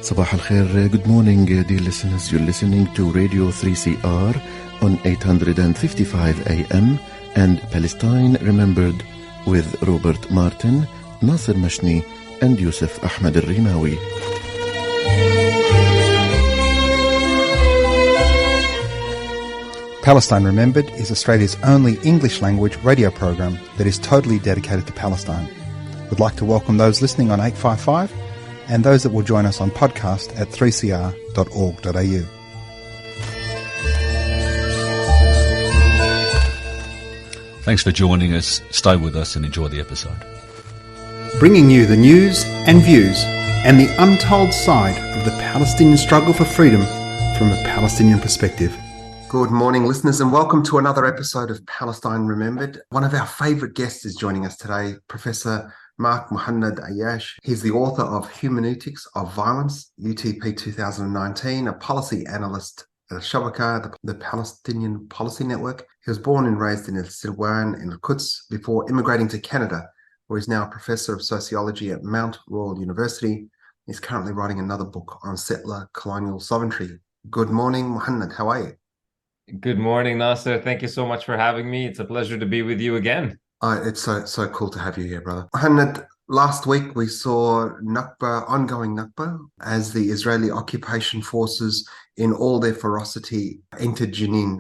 Sabah al-Khair, good morning dear listeners. You're listening to Radio 3CR on 855 AM and Palestine Remembered with Robert Martin, Nasser Mashni and Yusuf Ahmed al-Rimawi. Palestine Remembered is Australia's only English language radio program that is totally dedicated to Palestine. We'd like to welcome those listening on 855 and those that will join us on podcast at 3cr.org.au. Thanks for joining us. Stay with us and enjoy the episode. Bringing you the news and views and the untold side of the Palestinian struggle for freedom from a Palestinian perspective. Good morning, listeners, and welcome to another episode of Palestine Remembered. One of our favourite guests is joining us today, Professor Muhannad Ayyash. He's the author of Hermeneutics of Violence, UTP 2019, a policy analyst at Shabaka, the Palestinian Policy Network. He was born and raised in Silwan in Al-Quds before immigrating to Canada, where he's now a professor of sociology at Mount Royal University. He's currently writing another book on settler colonial sovereignty. Good morning, Muhannad. How are you? Good morning, Nasser. Thank you so much for having me. It's a pleasure to be with you again. It's so cool to have you here, brother. Muhannad, last week we saw ongoing Nakba, as the Israeli occupation forces in all their ferocity entered Jenin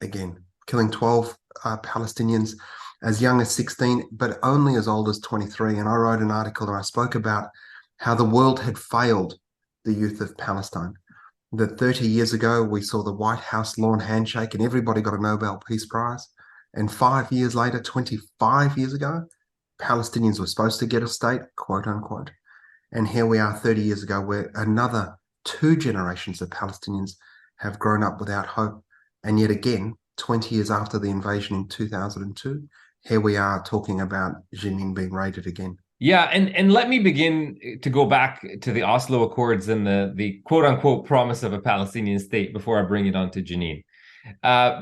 again, killing 12 Palestinians as young as 16, but only as old as 23. And I wrote an article and I spoke about how the world had failed the youth of Palestine. That 30 years ago, we saw the White House lawn handshake and everybody got a Nobel Peace Prize. And 5 years later, 25 years ago, Palestinians were supposed to get a state, quote unquote. And here we are 30 years ago, where another 2 generations of Palestinians have grown up without hope. And yet again, 20 years after the invasion in 2002, here we are talking about Jenin being raided again. Yeah, and let me begin to go back to the Oslo Accords and the quote-unquote promise of a Palestinian state before I bring it on to Jenin.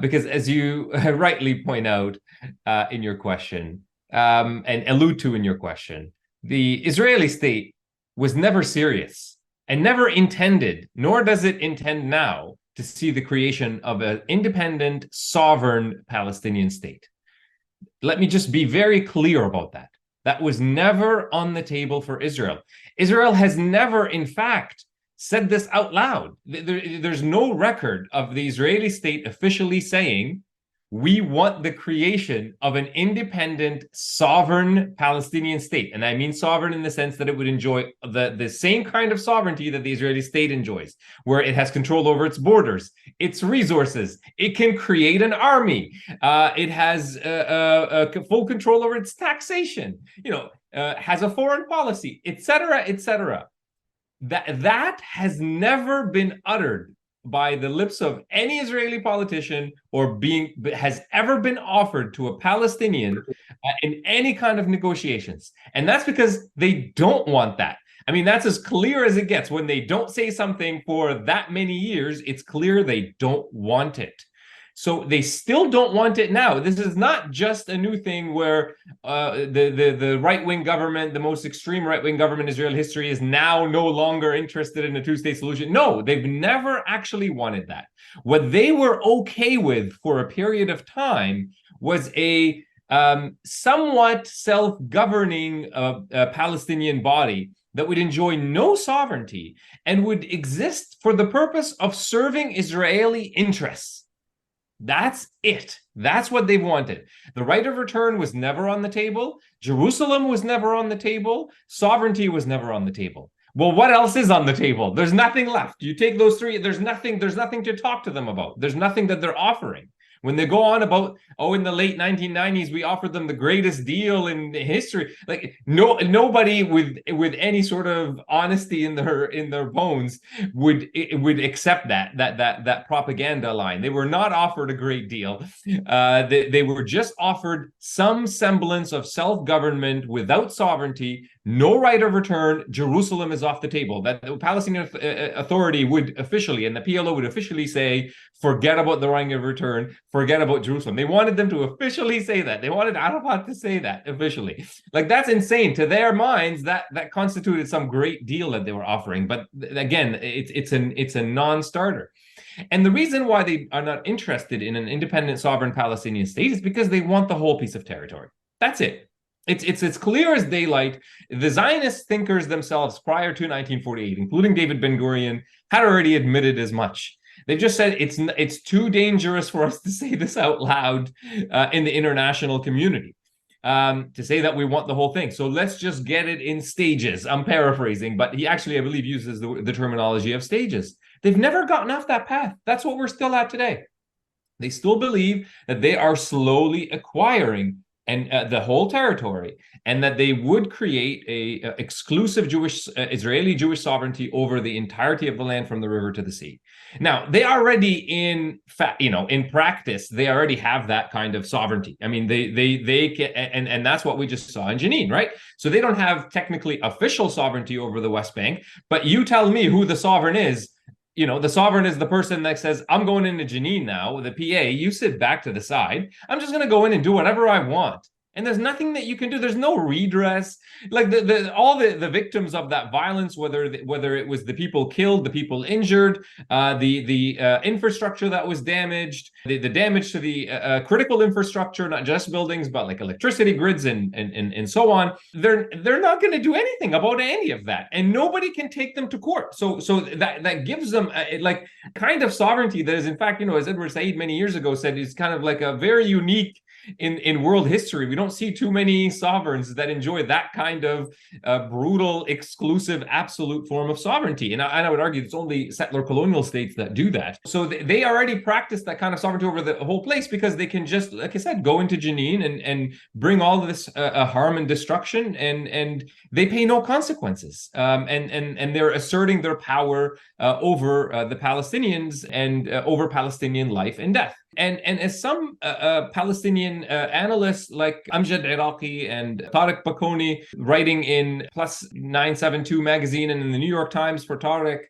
Because as you rightly point out in your question, and allude to in your question, the Israeli state was never serious and never intended, nor does it intend now, to see the creation of an independent, sovereign Palestinian state. Let me just be very clear about that. That was never on the table for Israel. Israel has never, in fact, said this out loud. There's no record of the Israeli state officially saying, we want the creation of an independent, sovereign Palestinian state. And I mean sovereign in the sense that it would enjoy the same kind of sovereignty that the Israeli state enjoys, where it has control over its borders, its resources. It can create an army. It has full control over its taxation, has a foreign policy, etc., etc. That has never been uttered by the lips of any Israeli politician or has ever been offered to a Palestinian in any kind of negotiations. And that's because they don't want that. I mean, that's as clear as it gets. When they don't say something for that many years, it's clear they don't want it. So they still don't want it now. This is not just a new thing where the right-wing government, the most extreme right-wing government in Israeli history, is now no longer interested in a two-state solution. No, they've never actually wanted that. What they were okay with for a period of time was a somewhat self-governing Palestinian body that would enjoy no sovereignty and would exist for the purpose of serving Israeli interests. That's it. That's what they wanted. The right of return was never on the table. Jerusalem was never on the table. Sovereignty was never on the table. Well, what else is on the table? There's nothing left. You take those three, there's nothing to talk to them about. There's nothing that they're offering. When they go on about, in the late 1990s, we offered them the greatest deal in history. Like nobody with any sort of honesty in their bones would accept that propaganda line. They were not offered a great deal. They were just offered some semblance of self-government without sovereignty, no right of return. Jerusalem is off the table. That the Palestinian Authority would officially, and the PLO would officially say, forget about the right of return. forget about Jerusalem. They wanted them to officially say that. They wanted Arafat to say that officially. Like, that's insane. To their minds, that constituted some great deal that they were offering. But again, it's a non-starter. And the reason why they are not interested in an independent sovereign Palestinian state is because they want the whole piece of territory. That's it. It's clear as daylight. The Zionist thinkers themselves prior to 1948, including David Ben-Gurion, had already admitted as much. They've just said it's too dangerous for us to say this out loud in the international community, to say that we want the whole thing. So let's just get it in stages. I'm paraphrasing, but he actually, I believe, uses the terminology of stages. They've never gotten off that path. That's what we're still at today. They still believe that they are slowly acquiring and the whole territory, and that they would create a exclusive Israeli Jewish sovereignty over the entirety of the land from the river to the sea. Now, they already in practice, they already have that kind of sovereignty. I mean, they can, and that's what we just saw in Jenin, right? So they don't have technically official sovereignty over the West Bank, but you tell me who the sovereign is. The sovereign is the person that says, I'm going into Jenin now, the PA, you sit back to the side. I'm just going to go in and do whatever I want. And there's nothing that you can do. There's no redress. Like all the victims of that violence, whether it was the people killed, the people injured, the infrastructure that was damaged, the damage to the critical infrastructure, not just buildings, but like electricity grids and so on. They're not going to do anything about any of that, and nobody can take them to court. So that gives them like kind of sovereignty that is, in fact, as Edward Said many years ago said, is kind of like a very unique in world history. We don't see too many sovereigns that enjoy that kind of brutal, exclusive, absolute form of sovereignty. And I would argue it's only settler colonial states that do that. So they already practice that kind of sovereignty over the whole place, because they can just, like I said, go into Jenin and bring all of this harm and destruction, and they pay no consequences. And they're asserting their power over the Palestinians and over Palestinian life and death. And as some Palestinian analysts like Amjad Iraqi and Tariq Bakoni, writing in Plus 972 magazine and in the New York Times for Tariq,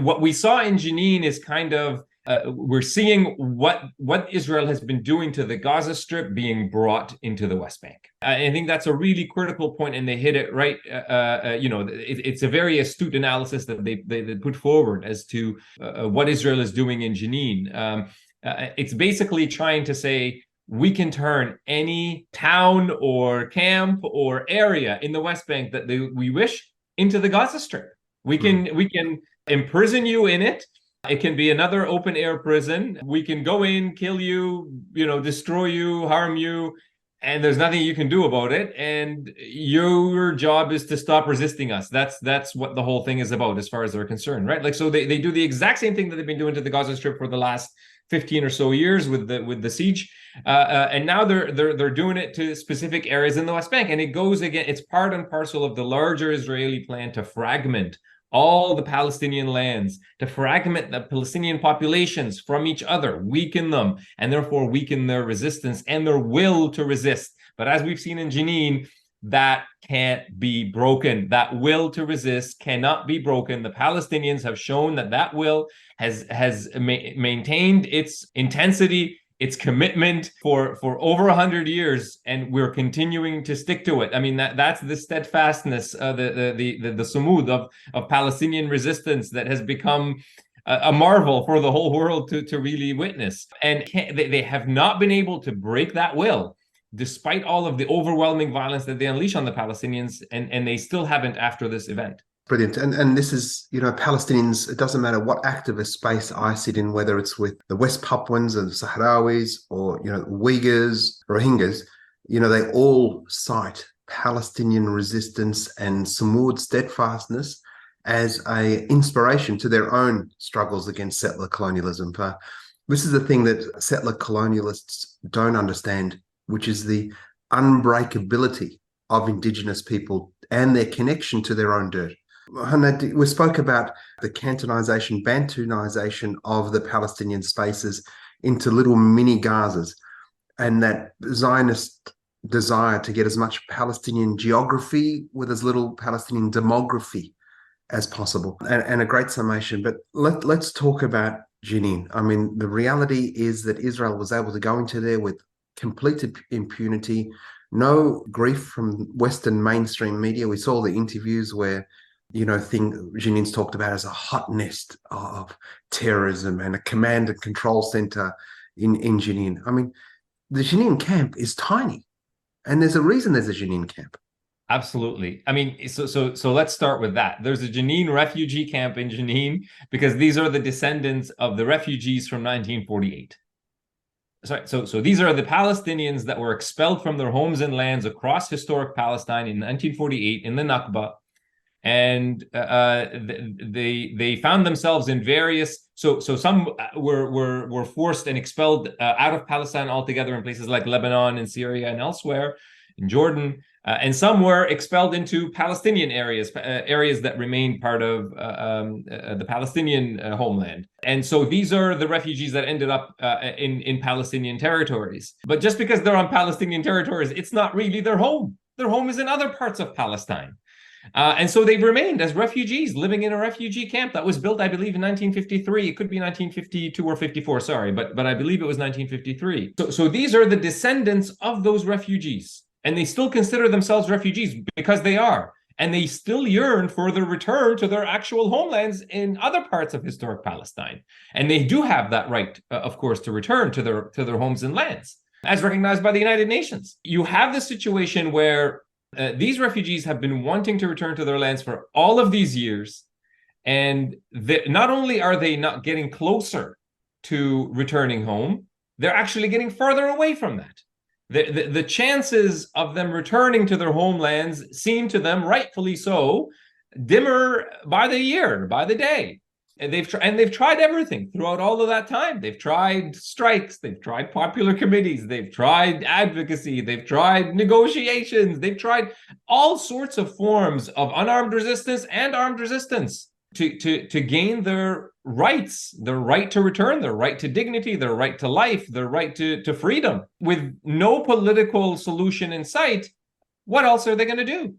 what we saw in Jenin is kind of we're seeing what Israel has been doing to the Gaza Strip being brought into the West Bank. I think that's a really critical point, and they hit it right. It's a very astute analysis that they put forward as to what Israel is doing in Jenin. It's basically trying to say we can turn any town or camp or area in the West Bank that we wish into the Gaza Strip. We can imprison you in it. It can be another open air prison. We can go in, kill you, destroy you, harm you, and there's nothing you can do about it. And your job is to stop resisting us. That's what the whole thing is about, as far as they're concerned, right? Like, so they do the exact same thing that they've been doing to the Gaza Strip for the last 15 or so years with the siege, and now they're doing it to specific areas in the West Bank, and it goes again. It's part and parcel of the larger Israeli plan to fragment all the Palestinian lands, to fragment the Palestinian populations from each other, weaken them, and therefore weaken their resistance and their will to resist. But as we've seen in Jenin, that can't be broken. That will to resist cannot be broken. The Palestinians have shown that will has maintained its intensity, its commitment for over 100 years, and we're continuing to stick to it. I mean, that's the steadfastness, the sumud of Palestinian resistance that has become a marvel for the whole world to really witness. And they have not been able to break that will, despite all of the overwhelming violence that they unleash on the Palestinians, and they still haven't after this event. Brilliant. And this is, Palestinians, it doesn't matter what activist space I sit in, whether it's with the West Papuans and the Sahrawis or, Uyghurs, Rohingyas, they all cite Palestinian resistance and Sumud steadfastness as a inspiration to their own struggles against settler colonialism. This is the thing that settler colonialists don't understand, which is the unbreakability of Indigenous people and their connection to their own dirt. Muhannad, we spoke about the Cantonization, Bantunization of the Palestinian spaces into little mini Gazas, and that Zionist desire to get as much Palestinian geography with as little Palestinian demography as possible, and a great summation. But let's talk about Jenin. I mean, the reality is that Israel was able to go into there with complete impunity, no grief from Western mainstream media. We saw the interviews where, Jenin's talked about as a hot nest of terrorism and a command and control center in Jenin. I mean, the Jenin camp is tiny, and there's a reason there's a Jenin camp. Absolutely. I mean, so let's start with that. There's a Jenin refugee camp in Jenin because these are the descendants of the refugees from 1948. So these are the Palestinians that were expelled from their homes and lands across historic Palestine in 1948 in the Nakba, and they found themselves in various. So some were forced and expelled out of Palestine altogether in places like Lebanon and Syria and elsewhere, in Jordan. And some were expelled into Palestinian areas, areas that remained part of the Palestinian homeland. And so these are the refugees that ended up in Palestinian territories. But just because they're on Palestinian territories, it's not really their home. Their home is in other parts of Palestine. And so they've remained as refugees living in a refugee camp that was built, I believe, in 1953. It could be 1952 or 54, sorry, but I believe it was 1953. So these are the descendants of those refugees. And they still consider themselves refugees because they are. And they still yearn for their return to their actual homelands in other parts of historic Palestine. And they do have that right, of course, to return to their homes and lands, as recognized by the United Nations. You have the situation where these refugees have been wanting to return to their lands for all of these years. And not only are they not getting closer to returning home, they're actually getting further away from that. The chances of them returning to their homelands seem to them, rightfully so, dimmer by the year, by the day. And they've tried everything throughout all of that time. They've tried strikes, they've tried popular committees, they've tried advocacy, they've tried negotiations, they've tried all sorts of forms of unarmed resistance and armed resistance to gain their rights, their right to return, their right to dignity, their right to life, their right to freedom. With no political solution in sight, what else are they going to do?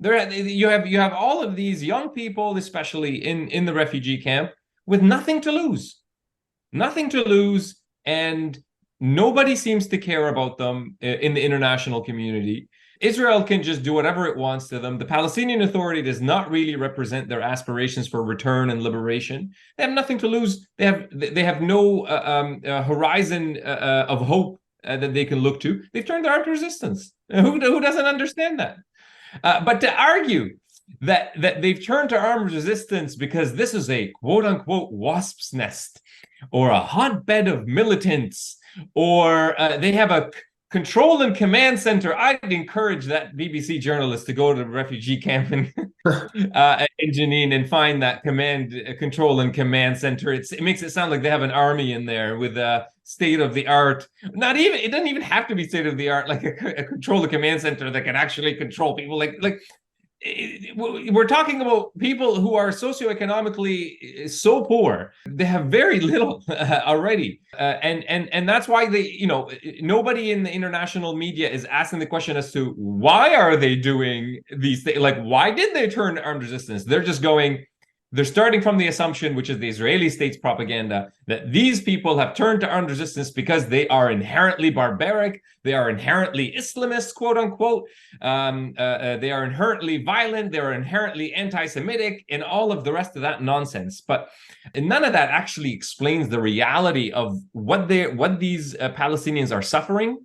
You have all of these young people, especially in the refugee camp, with nothing to lose, and nobody seems to care about them in the international community. Israel can just do whatever it wants to them. The Palestinian Authority does not really represent their aspirations for return and liberation. They have nothing to lose. They have no horizon of hope that they can look to. They've turned to armed resistance. Who doesn't understand that? But to argue that they've turned to armed resistance because this is a quote unquote wasp's nest or a hotbed of militants, or they have a control and command center. I'd encourage that BBC journalist to go to the refugee camp in Jenin and find that control and command center. It makes it sound like they have an army in there with a state of the art. It doesn't even have to be state of the art, like a control and command center that can actually control people. We're talking about people who are socioeconomically so poor, they have very little already, and that's why nobody in the international media is asking the question as to why are they doing these things. Like, why did they turn to armed resistance? They're starting from the assumption, which is the Israeli state's propaganda, that these people have turned to armed resistance because they are inherently barbaric, they are inherently Islamist, quote unquote, they are inherently violent, they are inherently anti-Semitic, and all of the rest of that nonsense. But none of that actually explains the reality of what these Palestinians are suffering,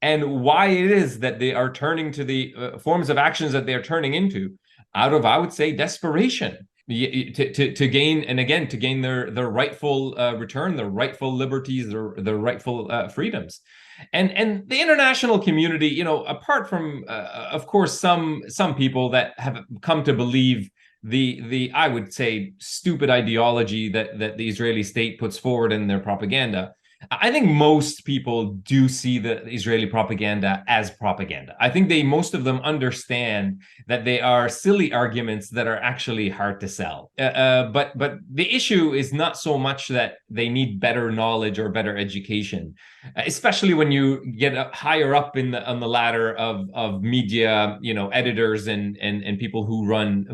and why it is that they are turning to the forms of actions that they are turning into out of, I would say, desperation. To gain their rightful return, their rightful liberties, their rightful freedoms, and the international community, apart from of course some people that have come to believe the I would say stupid ideology that the Israeli state puts forward in their propaganda. I think most people do see the Israeli propaganda as propaganda. I think most of them understand that they are silly arguments that are actually hard to sell. But the issue is not so much that they need better knowledge or better education, especially when you get higher up on the ladder of media, editors and people who run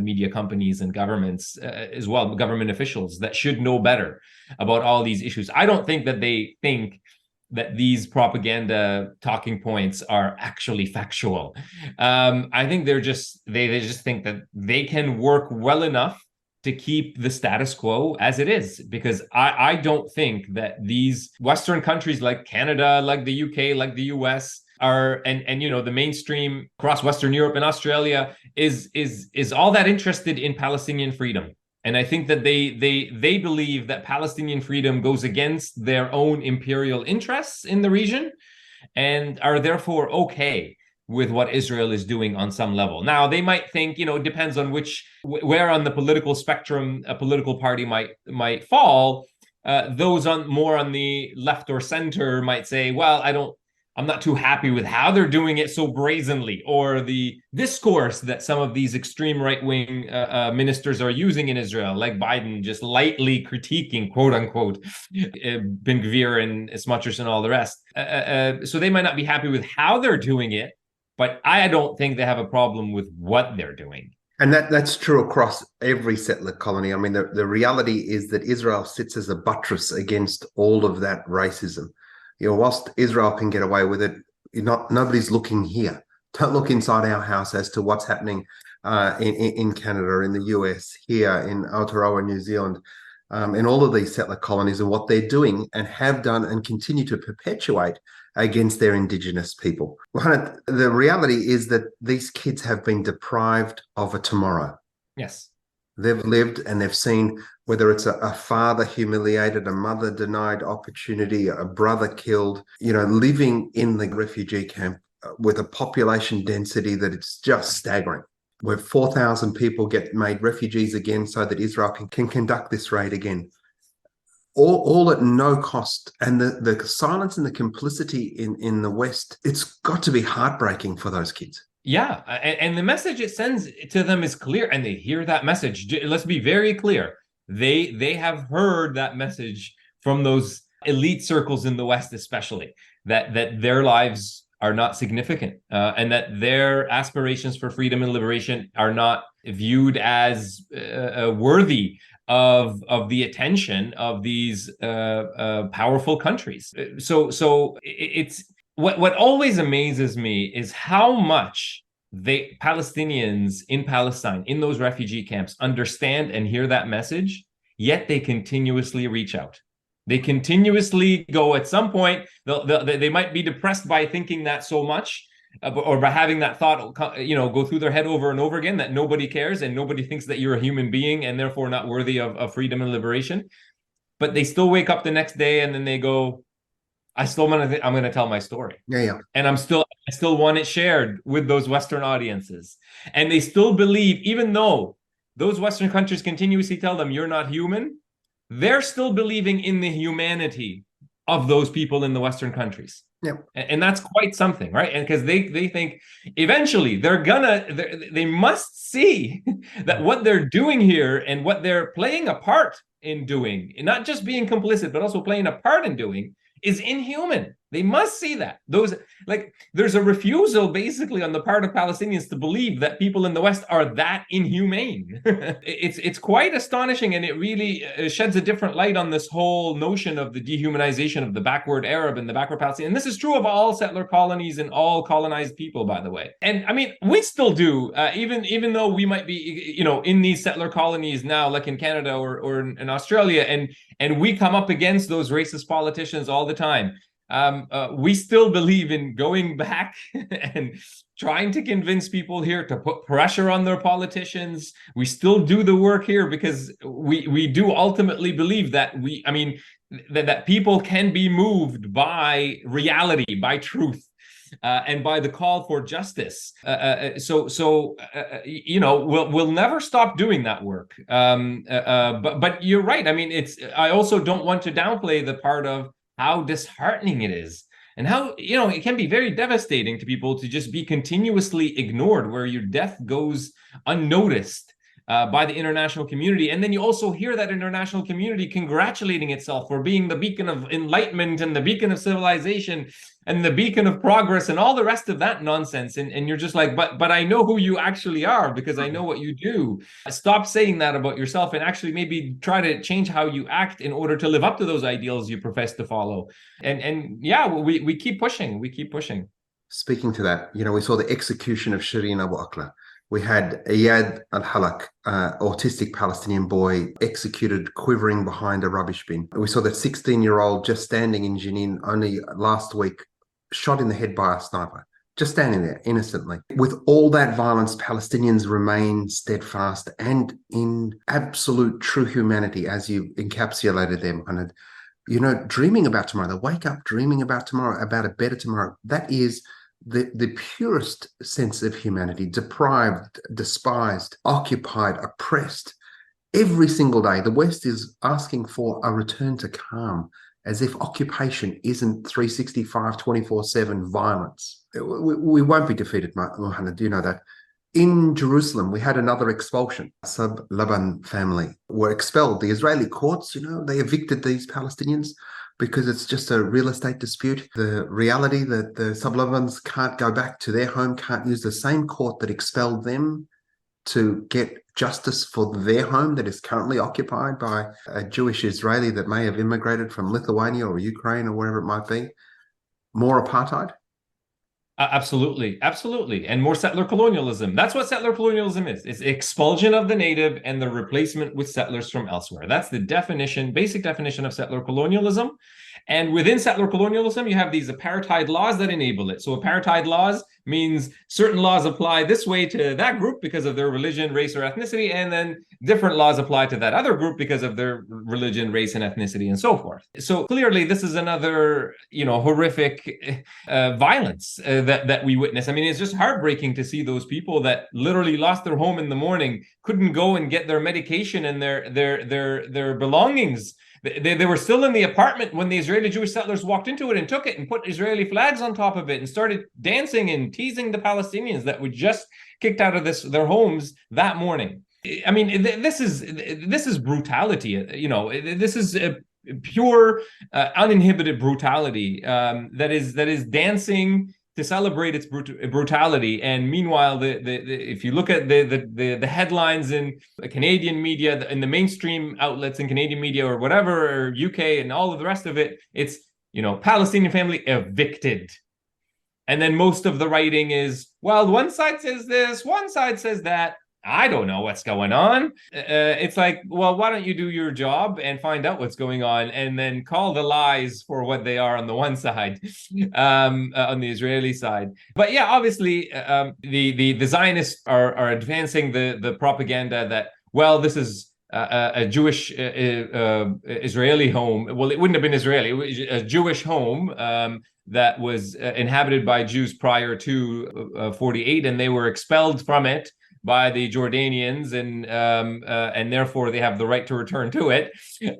media companies and governments as well, government officials that should know better about all these issues. I don't think that they think that these propaganda talking points are actually factual. I think they just think that they can work well enough to keep the status quo as it is, because I don't think that these Western countries like Canada, like the UK, like the US are and the mainstream across Western Europe and Australia is all that interested in Palestinian freedom. And I think that they believe that Palestinian freedom goes against their own imperial interests in the region and are therefore okay with what Israel is doing on some level. Now, they might think, it depends on where on the political spectrum a political party might fall. Those more on the left or center might say, well, I'm not too happy with how they're doing it so brazenly, or the discourse that some of these extreme right-wing ministers are using in Israel, like Biden just lightly critiquing, quote unquote, Ben Gvir and Smotrich and all the rest. So they might not be happy with how they're doing it, but I don't think they have a problem with what they're doing. And that's true across every settler colony. I mean, the reality is that Israel sits as a buttress against all of that racism. Whilst Israel can get away with it, nobody's looking here. Don't look inside our house as to what's happening in Canada, in the US, here in Aotearoa, New Zealand, in all of these settler colonies, and what they're doing and have done and continue to perpetuate against their Indigenous people. The reality is that these kids have been deprived of a tomorrow. Yes. They've lived and they've seen whether it's a father humiliated, a mother denied opportunity, a brother killed, living in the refugee camp with a population density that it's just staggering, where 4,000 people get made refugees again so that Israel can conduct this raid again. All at no cost. And the silence and the complicity in the West, it's got to be heartbreaking for those kids. Yeah, and the message it sends to them is clear, and they hear that message. Let's be very clear. They have heard that message from those elite circles in the West, especially, that their lives are not significant, and that their aspirations for freedom and liberation are not viewed as worthy of the attention of these powerful countries. So it's what always amazes me is how much the Palestinians in Palestine, in those refugee camps, understand and hear that message, yet they continuously reach out. They continuously go, at some point, they might be depressed by thinking that so much, or by having that thought, go through their head over and over again, that nobody cares and nobody thinks that you're a human being and therefore not worthy of freedom and liberation. But they still wake up the next day and then they go, I'm going to tell my story. Yeah. And I still want it shared with those Western audiences. And they still believe, even though those Western countries continuously tell them you're not human, they're still believing in the humanity of those people in the Western countries. Yeah. And that's quite something, right? And because they think eventually they must see that what they're doing here and what they're playing a part in doing, and not just being complicit, but also playing a part in doing, is inhuman. They must see that. There's a refusal basically on the part of Palestinians to believe that people in the West are that inhumane. It's quite astonishing, and it really sheds a different light on this whole notion of the dehumanization of the backward Arab and the backward Palestinian. And this is true of all settler colonies and all colonized people, by the way. And I mean, we still do, even though we might be, in these settler colonies now, like in Canada or in Australia, and we come up against those racist politicians all the time. We still believe in going back and trying to convince people here to put pressure on their politicians. We still do the work here because we do ultimately believe that that people can be moved by reality, by truth. and by the call for justice. We'll never stop doing that work. But you're right. I mean, I also don't want to downplay the part of how disheartening it is. And how, it can be very devastating to people to just be continuously ignored, where your death goes unnoticed by the international community. And then you also hear that international community congratulating itself for being the beacon of enlightenment and the beacon of civilization and the beacon of progress and all the rest of that nonsense. And you're just like, but I know who you actually are because I know what you do. Stop saying that about yourself and actually maybe try to change how you act in order to live up to those ideals you profess to follow. And yeah, we keep pushing. We keep pushing. Speaking to that, we saw the execution of Shireen Abu Akleh. We had Iyad al-Halak, autistic Palestinian boy, executed quivering behind a rubbish bin. We saw that 16-year-old just standing in Jenin only last week, shot in the head by a sniper, just standing there innocently. With all that violence, Palestinians remain steadfast and in absolute true humanity, as you encapsulated them, Muhannad. Dreaming about tomorrow. They wake up dreaming about tomorrow, about a better tomorrow. That is the purest sense of humanity, deprived, despised, occupied, oppressed. Every single day, the West is asking for a return to calm, as if occupation isn't 365, 24/7 violence. We won't be defeated, Muhannad, do you know that? In Jerusalem, we had another expulsion. Sub Laban family were expelled. The Israeli courts, they evicted these Palestinians because it's just a real estate dispute. The reality that the Sub-Labans can't go back to their home, can't use the same court that expelled them to get justice for their home that is currently occupied by a Jewish Israeli that may have immigrated from Lithuania or Ukraine or wherever it might be. More apartheid? Absolutely. And more settler colonialism. That's what settler colonialism is. It's expulsion of the native and the replacement with settlers from elsewhere. That's the basic definition of settler colonialism. And within settler colonialism, you have these apartheid laws that enable it. So apartheid laws means certain laws apply this way to that group because of their religion, race, or ethnicity, and then different laws apply to that other group because of their religion, race, and ethnicity, and so forth. So clearly, this is another, horrific violence that we witness. I mean, it's just heartbreaking to see those people that literally lost their home in the morning, couldn't go and get their medication and their belongings. They were still in the apartment when the Israeli Jewish settlers walked into it and took it and put Israeli flags on top of it and started dancing and teasing the Palestinians that were just kicked out of their homes that morning. I mean, this is brutality. This is pure, uninhibited brutality that is dancing to celebrate its brutality. And meanwhile, if you look at the headlines in the Canadian media, in the mainstream outlets in Canadian media or whatever, or UK and all of the rest of it, it's, Palestinian family evicted. And then most of the writing is, well, one side says this, one side says that. I don't know what's going on. It's like, well, why don't you do your job and find out what's going on and then call the lies for what they are on the one side, on the Israeli side. But yeah, obviously, the Zionists are advancing the propaganda that, well, this is a Jewish Israeli home. Well, it wouldn't have been Israeli. It was a Jewish home that was inhabited by Jews prior to 48, and they were expelled from it by the Jordanians, and therefore they have the right to return to it.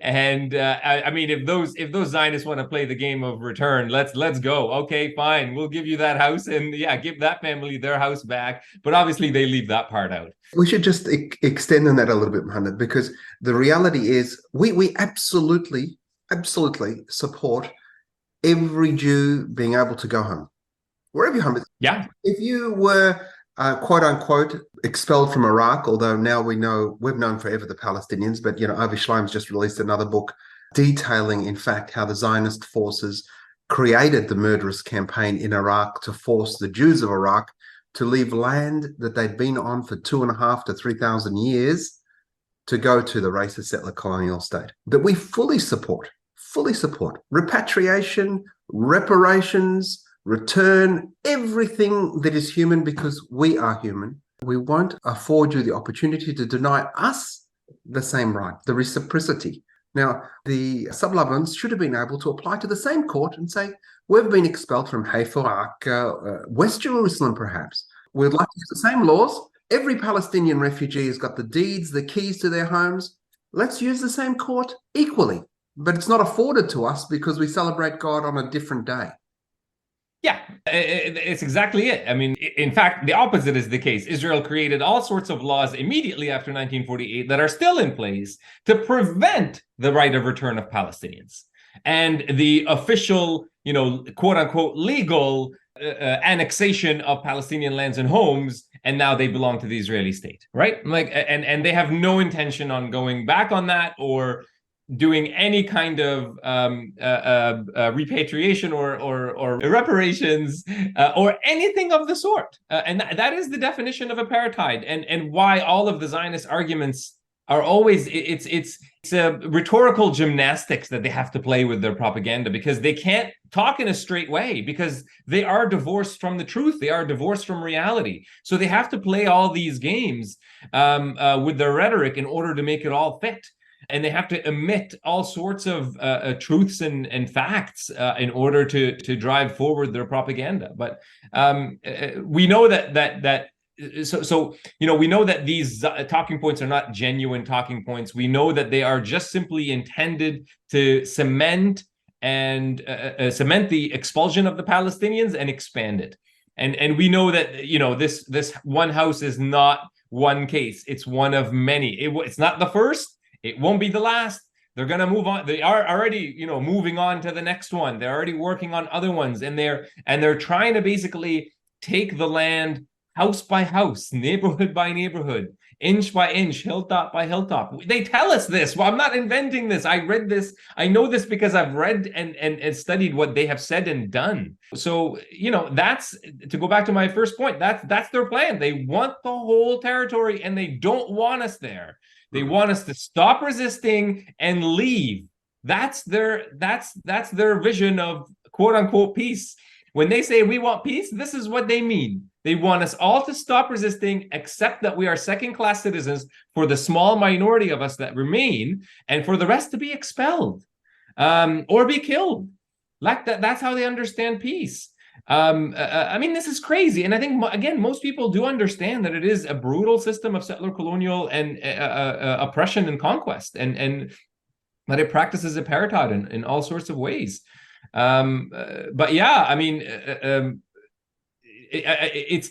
And I mean, if those Zionists want to play the game of return, let's go. Okay, fine, we'll give you that house, and yeah, give that family their house back. But obviously, they leave that part out. We should just extend on that a little bit, Muhannad, because the reality is we absolutely support every Jew being able to go home, wherever your home is. Yeah. If you were quote unquote expelled from Iraq, although now we've known forever the Palestinians, but Avi Schleim's just released another book detailing, in fact, how the Zionist forces created the murderous campaign in Iraq to force the Jews of Iraq to leave land that they'd been on for 2,500 to 3,000 years to go to the racist settler colonial state. That we fully support repatriation, reparations, return, everything that is human, because we are human. We won't afford you the opportunity to deny us the same right, the reciprocity Now, the sublevants should have been able to apply to the same court and say, we've been expelled from Haifa, Raqqa, West Jerusalem, perhaps. We'd like to use the same laws. Every Palestinian refugee has got the deeds, the keys to their homes. Let's use the same court equally. But it's not afforded to us because we celebrate God on a different day. Yeah, it's exactly it. I mean, in fact, the opposite is the case. Israel created all sorts of laws immediately after 1948 that are still in place to prevent the right of return of Palestinians. And the official, quote unquote, legal annexation of Palestinian lands and homes, and now they belong to the Israeli state, right? And they have no intention on going back on that or doing any kind of repatriation or reparations or anything of the sort. And that is the definition of apartheid, and why all of the Zionist arguments are always, it's a rhetorical gymnastics that they have to play with their propaganda, because they can't talk in a straight way, because they are divorced from the truth. They are divorced from reality. So they have to play all these games with their rhetoric in order to make it all fit. And they have to omit all sorts of truths and facts in order to drive forward their propaganda. But we know that we know that these talking points are not genuine talking points. We know that they are just simply intended to cement the expulsion of the Palestinians and expand it. And we know that this one house is not one case. It's one of many. It's not the first. It won't be the last. They're going to move on. They are already, moving on to the next one. They're already working on other ones, and they're trying to basically take the land house by house, neighborhood by neighborhood, inch by inch, hilltop by hilltop. They tell us this. Well, I'm not inventing this. I read this. I know this because I've read and studied what they have said and done. So, that's, to go back to my first point, that's their plan. They want the whole territory, and they don't want us there. They want us to stop resisting and leave. That's their vision of quote unquote peace. When they say we want peace, this is what they mean. They want us all to stop resisting, accept that we are second-class citizens for the small minority of us that remain, and for the rest to be expelled or be killed. Like that. That's how they understand peace. This is crazy. And I think, again, most people do understand that it is a brutal system of settler colonial and oppression and conquest, and that it practices apartheid in all sorts of ways. But yeah, it's,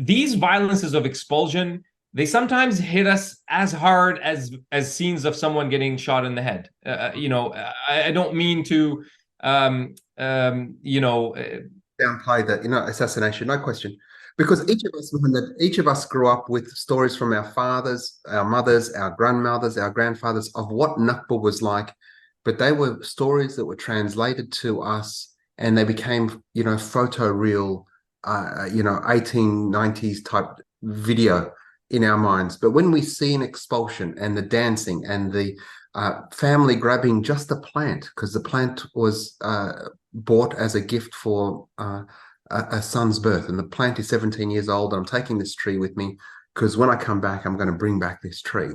these violences of expulsion, they sometimes hit us as hard as scenes of someone getting shot in the head. I don't mean to downplay the assassination, no question, because each of us grew up with stories from our fathers, our mothers, our grandmothers, our grandfathers of what Nakba was like, but they were stories that were translated to us, and they became photo real 1890s type video in our minds. But when we see an expulsion and the dancing and the family grabbing just the plant, because the plant was bought as a gift for a son's birth, and the plant is 17 years old, and I'm taking this tree with me because when I come back, I'm going to bring back this tree.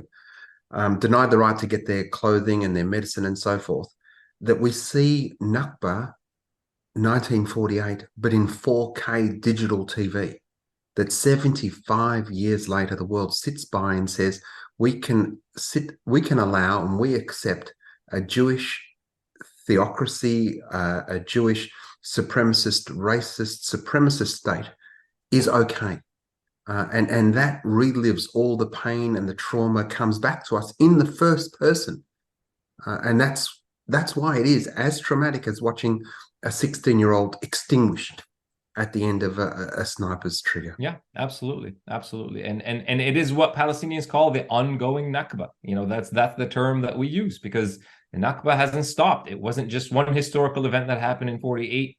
Denied the right to get their clothing and their medicine and so forth, that we see Nakba 1948, but in 4K digital TV, that 75 years later, the world sits by and says, we can allow and we accept a Jewish theocracy, a Jewish supremacist, racist, supremacist state is okay. And that relives all the pain and the trauma, comes back to us in the first person. And that's why it is as traumatic as watching a 16-year-old extinguished at the end of a sniper's trigger. Yeah, absolutely. And it is what Palestinians call the ongoing Nakba. That's the term that we use, because the Nakba hasn't stopped. It wasn't just one historical event that happened in 48.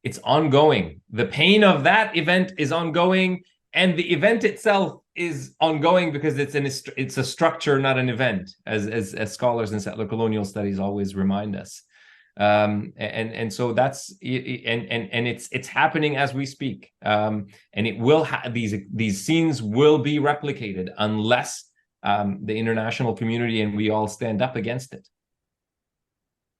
It's ongoing. The pain of that event is ongoing, and the event itself is ongoing because it's a structure, not an event, as scholars in settler colonial studies always remind us. And so that's and it's happening as we speak, and it will these scenes will be replicated unless the international community, and we all stand up against it.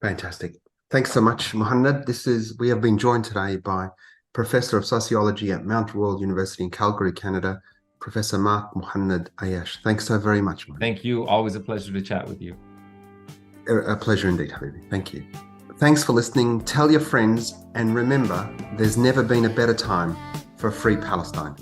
Fantastic. Thanks so much, Muhannad. We have been joined today by Professor of Sociology at Mount Royal University in Calgary, Canada, Professor Mark Muhannad Ayyash. Thanks so very much, Muhannad. Thank you. Always a pleasure to chat with you. A pleasure indeed, Habibi. Thank you. Thanks for listening. Tell your friends, and remember, there's never been a better time for a free Palestine.